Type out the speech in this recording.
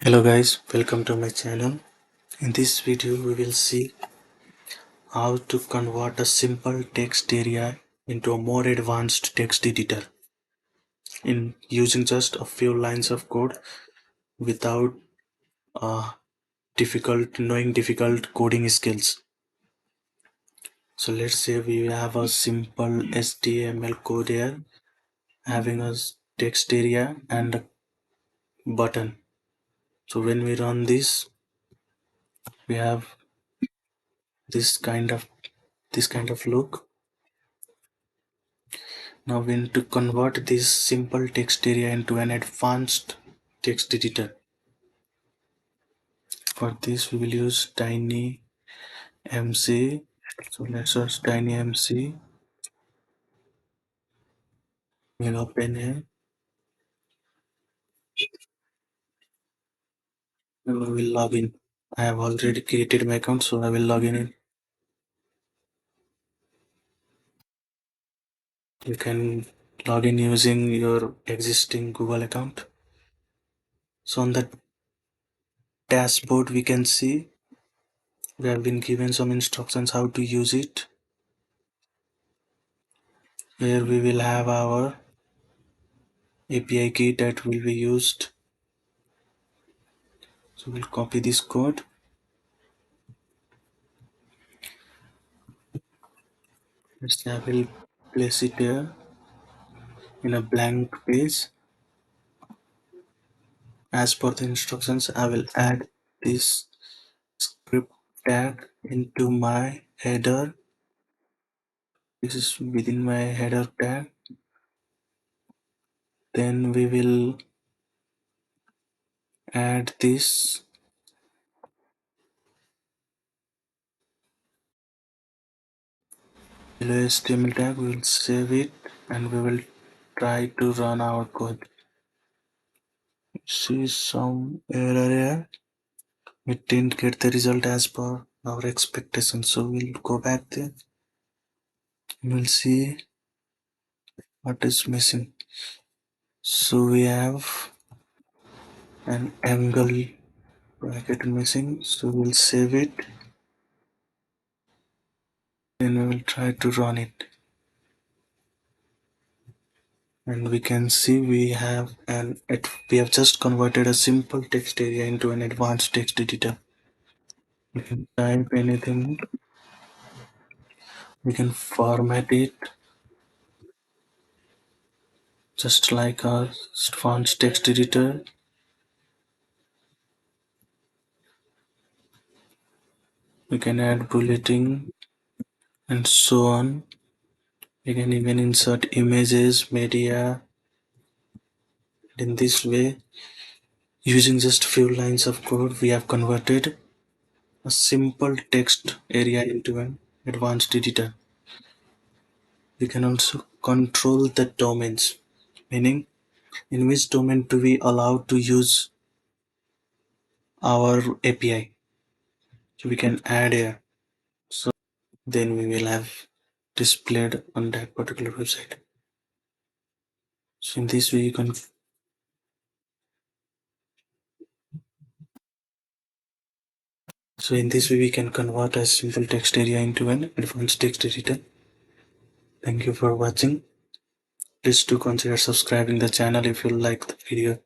Hello guys, welcome to my channel. In this video we will see how to convert a simple text area into a more advanced text editor in using just a few lines of code without difficult coding skills. So let's say we have a simple HTML code here having a text area and a button. So when we run this we have this kind of look. Now we need to convert this simple text area into an advanced text editor. For this we will use tinymce. So let's search tinymce. We'll open here and we will log in. I have already created my account, so I will log in. You can log in using your existing Google account. So on the dashboard we can see we have been given some instructions how to use it. Here we will have our API key that will be used. So we'll copy this code. Let's say I will place it here in a blank page. As per the instructions, I will add this script tag into my header. This is within my header tag. Then we will add this below HTML tag. We will save it and we will try to run our code. See some error here. We didn't get the result as per our expectations. So we'll go back there. We'll see what is missing. So we have an angle bracket missing, so we'll save it and we will try to run it, and we can see we have just converted a simple text area into an advanced text editor. We can type anything, we can format it just like our advanced text editor. We can add bulleting and so on. We can even insert images, media. In this way, using just few lines of code, we have converted a simple text area into an advanced editor. We can also control the domains, meaning in which domain do we allow to use our API. So we can add here. So then we will have displayed on that particular website. So in this way you can we can convert a simple text area into an advanced text editor. Thank you for watching. Please do consider subscribing the channel if you like the video.